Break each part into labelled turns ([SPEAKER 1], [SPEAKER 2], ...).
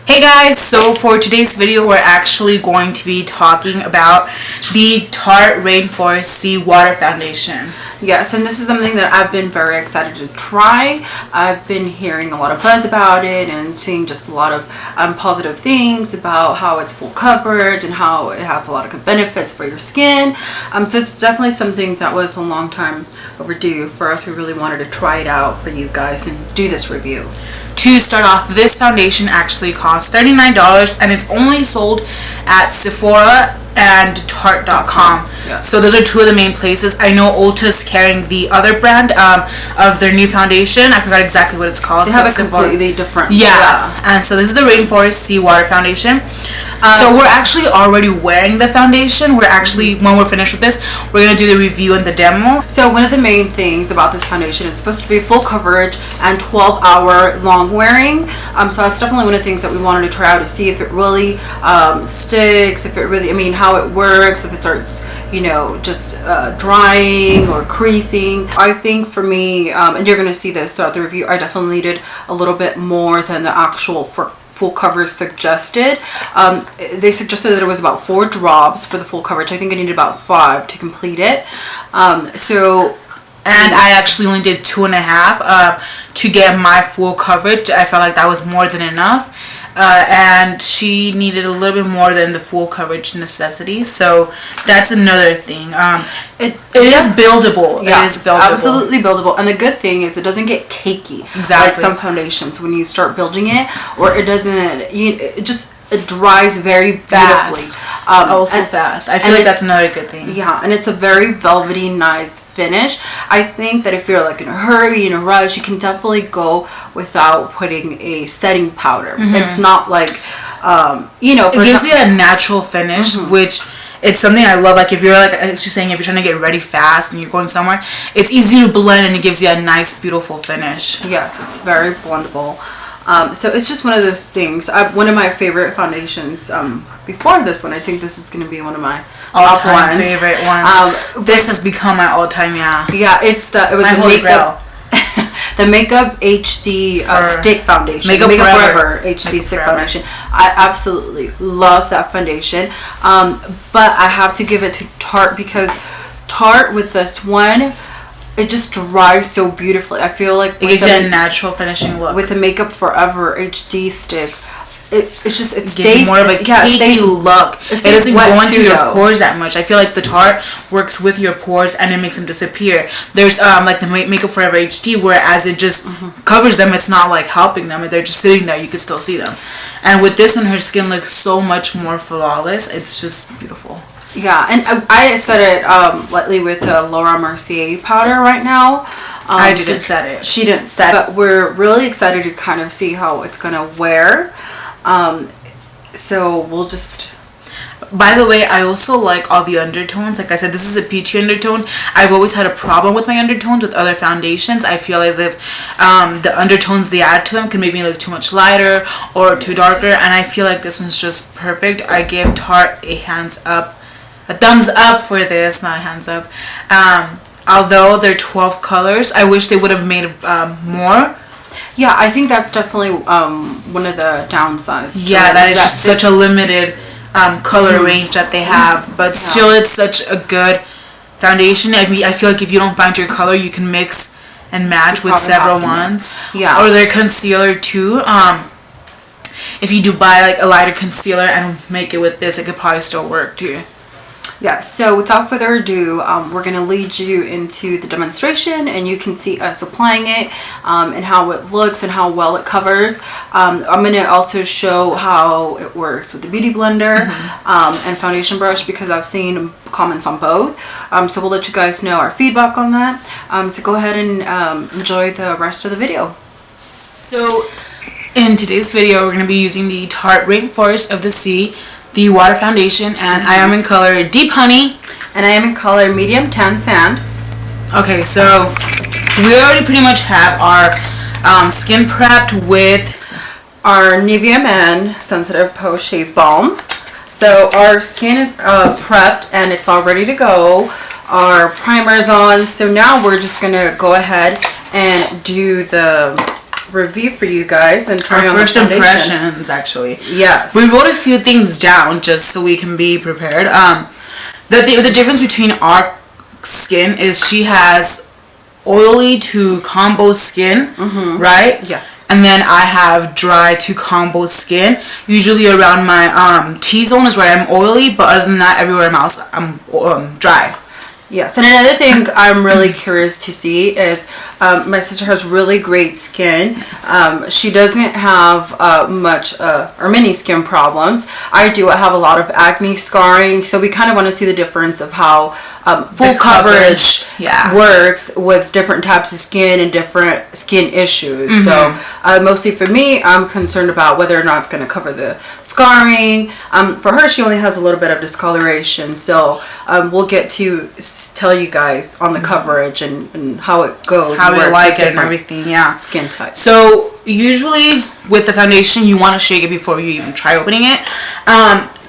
[SPEAKER 1] Hey guys, so for today's video we're actually going to be talking about the Tarte Rainforest Seawater Foundation.
[SPEAKER 2] Yes, and this is something that I've been very excited to try. I've been hearing a lot of buzz about it and seeing just a lot of positive things about how it's full coverage and how it has a lot of good benefits for your skin. So it's definitely something that was a long time overdue for us. We really wanted to try it out for you guys and do this review.
[SPEAKER 1] To start off, this foundation actually costs $39 and it's only sold at Sephora and Tarte.com.
[SPEAKER 2] Yeah.
[SPEAKER 1] So those are two of the main places. I know Ulta's carrying the other brand of their new foundation. I forgot exactly what it's called.
[SPEAKER 2] They have a completely different.
[SPEAKER 1] Yeah. And so this is the Rainforest Seawater Foundation. So we're actually already wearing the foundation. We're actually, when we're finished with this, we're going to do the review and the demo.
[SPEAKER 2] So one of the main things about this foundation, it's supposed to be full coverage and 12-hour long wearing. So that's definitely one of the things that we wanted to try out to see if it really sticks, if it really, how it works, if it starts, just drying or creasing. I think for me, and you're going to see this throughout the review, I definitely needed a little bit more than the actual full coverage suggested. They suggested that it was about 4 drops for the full coverage. I think I needed about 5 to complete it.
[SPEAKER 1] And I actually only did 2.5 to get my full coverage. I felt like that was more than enough. And she needed a little bit more than the full coverage necessity. So that's another thing. It is buildable.
[SPEAKER 2] Yeah,
[SPEAKER 1] it is buildable.
[SPEAKER 2] Absolutely buildable. And the good thing is it doesn't get cakey.
[SPEAKER 1] Exactly.
[SPEAKER 2] Like some foundations when you start building it, or it doesn't. It dries very
[SPEAKER 1] fast.
[SPEAKER 2] Beautifully.
[SPEAKER 1] Fast. I feel like that's another good thing.
[SPEAKER 2] Yeah, and it's a very velvety, nice finish. I think that if you're like in a hurry, in a rush, you can definitely go without putting a setting powder. It's not like,
[SPEAKER 1] it gives you a natural finish, which it's something I love. Like if you're she's saying, if you're trying to get ready fast and you're going somewhere, it's easy to blend and it gives you a nice, beautiful finish.
[SPEAKER 2] Yes, it's very blendable. So it's just one of those things. One of my favorite foundations before this one. I think this is going to be one of my
[SPEAKER 1] all-time favorite ones. This has become my all-time,
[SPEAKER 2] yeah, it was the makeup the Makeup HD Stick Foundation.
[SPEAKER 1] Makeup Forever
[SPEAKER 2] HD Stick Foundation. I absolutely love that foundation. But I have to give it to Tarte because Tarte with this one, it just dries so beautifully. I feel like
[SPEAKER 1] it gives you a natural finishing look.
[SPEAKER 2] With the Makeup Forever HD stick, it
[SPEAKER 1] stays more of a cakey look. It doesn't go into your pores that much. I feel like the Tarte works with your pores and it makes them disappear. There's like the Makeup Forever HD, whereas it just covers them. It's not like helping them. They're just sitting there. You can still see them. And with this one, her skin looks so much more flawless. It's just beautiful.
[SPEAKER 2] Yeah, and I set it lightly with the Laura Mercier powder right now.
[SPEAKER 1] I didn't set it.
[SPEAKER 2] She didn't set it. But we're really excited to kind of see how it's going to wear. So we'll just...
[SPEAKER 1] By the way, I also like all the undertones. Like I said, this is a peachy undertone. I've always had a problem with my undertones with other foundations. I feel as if the undertones they add to them can make me look too much lighter or too darker. And I feel like this one's just perfect. I give Tarte a thumbs up for this, not a hands up. Although they're 12 colors, I wish they would have made more.
[SPEAKER 2] Yeah, I think that's definitely one of the downsides.
[SPEAKER 1] Yeah, that is just such a limited color range that they have. But still, it's such a good foundation. I feel like if you don't find your color, you can mix and match with several ones.
[SPEAKER 2] Yeah.
[SPEAKER 1] Or their concealer too. If you do buy like a lighter concealer and make it with this, it could probably still work too.
[SPEAKER 2] Yeah, so without further ado, we're going to lead you into the demonstration and you can see us applying it and how it looks and how well it covers. I'm going to also show how it works with the Beauty Blender and foundation brush because I've seen comments on both. So we'll let you guys know our feedback on that. So go ahead and enjoy the rest of the video.
[SPEAKER 1] So in today's video, we're going to be using the Tarte Rainforest of the Sea, the water foundation, and I am in color Deep Honey.
[SPEAKER 2] And I am in color Medium Tan Sand.
[SPEAKER 1] Okay, so we already pretty much have our skin prepped with
[SPEAKER 2] our Nivea Men Sensitive Post Shave Balm. So our skin is prepped and it's all ready to go. Our primer is on. So now we're just going to go ahead and do the review for you guys and try on
[SPEAKER 1] first
[SPEAKER 2] the foundation.
[SPEAKER 1] impressions, actually.
[SPEAKER 2] Yes.
[SPEAKER 1] We wrote a few things down just so we can be prepared. The difference between our skin is she has oily to combo skin, right?
[SPEAKER 2] Yes.
[SPEAKER 1] And then I have dry to combo skin. Usually around my T-zone is where I'm oily, but other than that, everywhere else I'm dry.
[SPEAKER 2] Yes, and another thing I'm really curious to see is my sister has really great skin. She doesn't have much or many skin problems. I do. I have a lot of acne, scarring, so we kind of want to see the difference of how full coverage works with different types of skin and different skin issues. So mostly for me, I'm concerned about whether or not it's going to cover the scarring. For her, she only has a little bit of discoloration, so we'll get to tell you guys on the coverage and how it goes,
[SPEAKER 1] how we like it and everything.
[SPEAKER 2] Skin type.
[SPEAKER 1] So usually with the foundation, you want to shake it before you even try opening it.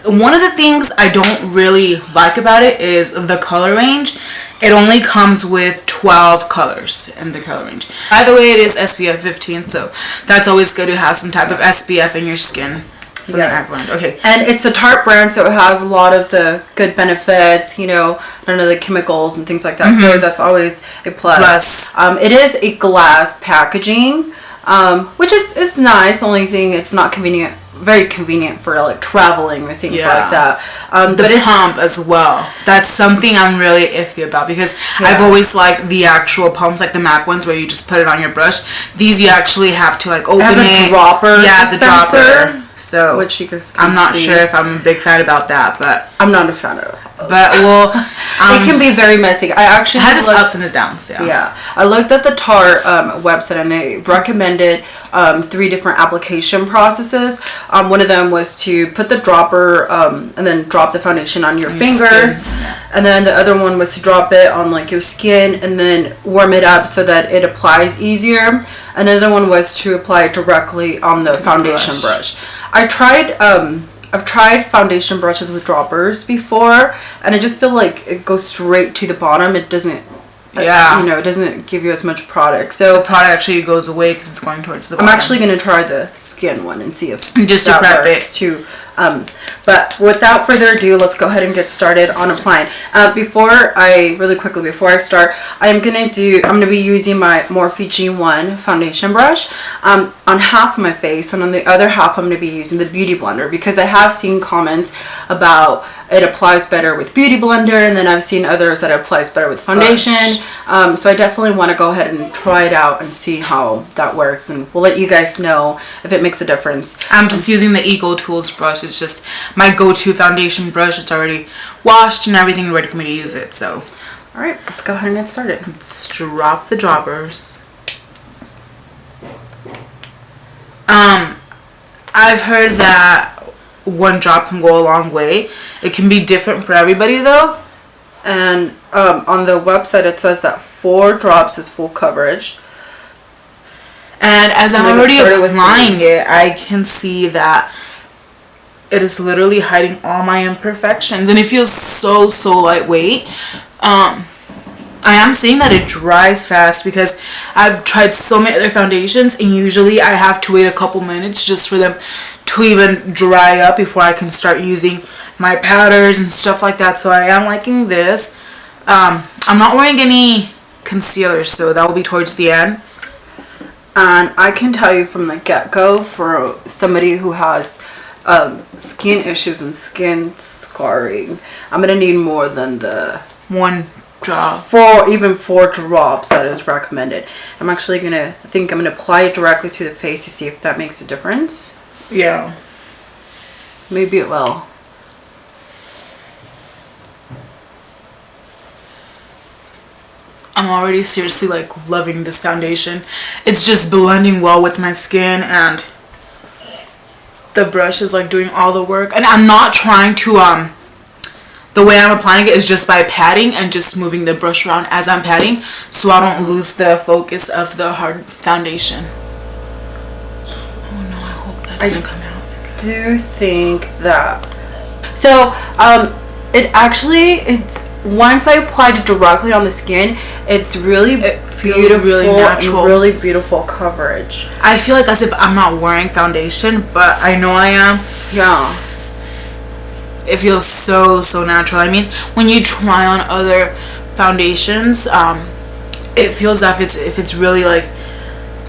[SPEAKER 1] One of the things I don't really like about it is the color range. It only comes with 12 colors in the color range. By the way, it is SPF 15, so that's always good to have some type of SPF in your skin. So
[SPEAKER 2] yes.
[SPEAKER 1] I've learned. Okay.
[SPEAKER 2] And it's the Tarte brand, so it has a lot of the good benefits, you know, none of the chemicals and things like that. So that's always a plus. It is a glass packaging, which is nice. Only thing, it's not convenient. Very convenient for like traveling or things like that.
[SPEAKER 1] But it's pump as well. That's something I'm really iffy about because I've always liked the actual pumps, like the MAC ones where you just put it on your brush. These you actually have to like open it.
[SPEAKER 2] A dropper.
[SPEAKER 1] Yeah, the dropper. So
[SPEAKER 2] which you guys
[SPEAKER 1] I'm not sure if I'm a big fan about that, but
[SPEAKER 2] I'm not a fan of it.
[SPEAKER 1] But well,
[SPEAKER 2] it can be very messy. I actually
[SPEAKER 1] had its ups and its downs.
[SPEAKER 2] Yeah, I looked at the Tarte website and they recommended 3 different application processes. One of them was to put the dropper and then drop the foundation on your fingers, and then the other one was to drop it on like your skin and then warm it up so that it applies easier. Another one was to apply it directly on the foundation brush. I've tried foundation brushes with droppers before, and I just feel like it goes straight to the bottom. It doesn't, it doesn't give you as much product. So
[SPEAKER 1] the product actually goes away because it's going towards the bottom.
[SPEAKER 2] I'm actually going to try the skin one and see if
[SPEAKER 1] just to prep it
[SPEAKER 2] too. But without further ado, let's go ahead and get started on applying. Before I start, I'm gonna be using my Morphe G1 foundation brush on half of my face, and on the other half I'm gonna be using the Beauty Blender because I have seen comments about it applies better with Beauty Blender, and then I've seen others that it applies better with foundation. So I definitely want to go ahead and try it out and see how that works, and we'll let you guys know if it makes a difference.
[SPEAKER 1] I'm just using the Eco Tools brush. It's just my go-to foundation brush. It's already washed and everything ready for me to use it. So,
[SPEAKER 2] all right, let's go ahead and get started.
[SPEAKER 1] Let's drop the droppers. I've heard that one drop can go a long way. It can be different for everybody though.
[SPEAKER 2] And on the website it says that 4 drops is full coverage.
[SPEAKER 1] And as I'm already applying it, I can see that it is literally hiding all my imperfections, and it feels so lightweight. I am seeing that it dries fast because I've tried so many other foundations, and usually I have to wait a couple minutes just for them to even dry up before I can start using my powders and stuff like that. So I am liking this. I'm not wearing any concealer, so that will be towards the end.
[SPEAKER 2] And I can tell you from the get-go, for somebody who has skin issues and skin scarring, I'm gonna need more than the
[SPEAKER 1] 1 drop.
[SPEAKER 2] 4 drops that is recommended. I think I'm gonna apply it directly to the face to see if that makes a difference.
[SPEAKER 1] Yeah.
[SPEAKER 2] Maybe it will.
[SPEAKER 1] I'm already seriously like loving this foundation. It's just blending well with my skin, and the brush is like doing all the work. And I'm not trying to the way I'm applying it is just by patting and just moving the brush around as I'm patting, so I don't lose the focus of the hard foundation. Oh no, I hope that doesn't come out.
[SPEAKER 2] I do think that. So once I applied it directly on the skin, it's really beautiful,
[SPEAKER 1] really natural,
[SPEAKER 2] and really beautiful coverage.
[SPEAKER 1] I feel like as if I'm not wearing foundation, but I know I am.
[SPEAKER 2] Yeah.
[SPEAKER 1] It feels so natural. I mean, when you try on other foundations, it feels as if it's really like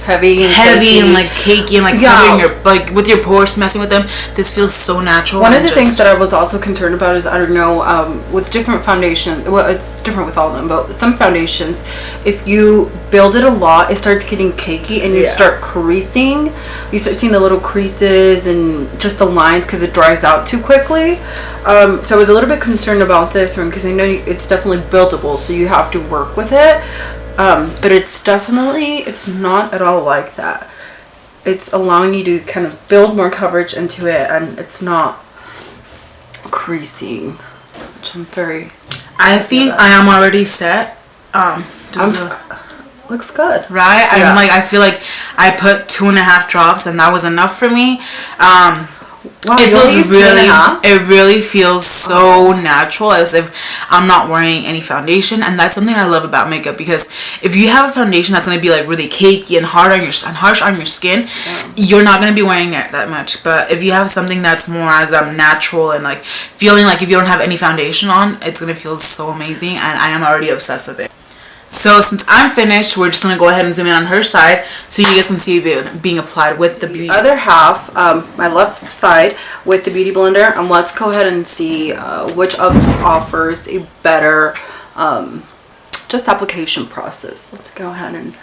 [SPEAKER 2] heavy
[SPEAKER 1] and like cakey and like covering your, like with your pores, messing with them. This feels so natural.
[SPEAKER 2] One of the things that I was also concerned about is, I don't know, with different foundation, well, it's different with all of them, but some foundations, if you build it a lot, it starts getting cakey and you start creasing. You start seeing the little creases and just the lines because it dries out too quickly. So I was a little bit concerned about this one because I know it's definitely buildable, so you have to work with it. But it's not at all like that. It's allowing you to kind of build more coverage into it, and it's not creasing, which I'm very...
[SPEAKER 1] I think I am already set.
[SPEAKER 2] Looks good.
[SPEAKER 1] Right? I'm like, I feel like I put 2.5 drops and that was enough for me.
[SPEAKER 2] Wow,
[SPEAKER 1] it really feels so natural, as if I'm not wearing any foundation. And that's something I love about makeup, because if you have a foundation that's going to be like really cakey and harsh on your skin, you're not going to be wearing it that much. But if you have something that's more as natural and like feeling like if you don't have any foundation on, it's going to feel so amazing, and I am already obsessed with it. So since I'm finished, we're just going to go ahead and zoom in on her side so you guys can see it being applied with the beauty.
[SPEAKER 2] Other half, my left side with the Beauty Blender, and let's go ahead and see which offers a better just application process. Let's go ahead and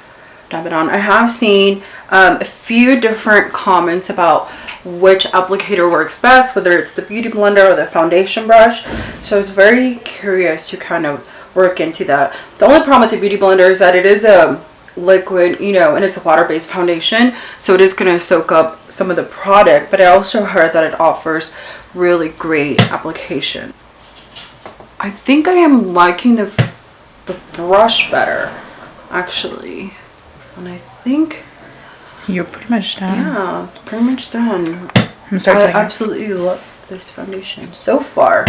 [SPEAKER 2] dab it on. I have seen a few different comments about which applicator works best, whether it's the Beauty Blender or the foundation brush. So I was very curious to kind of work into that. The only problem with the Beauty Blender is that it is a liquid, you know, and it's a water-based foundation, so it is going to soak up some of the product, but I also heard that it offers really great application. I think I am liking the brush better, actually, and I think
[SPEAKER 1] you're pretty much done.
[SPEAKER 2] Yeah, it's pretty much done. I absolutely love this foundation so far.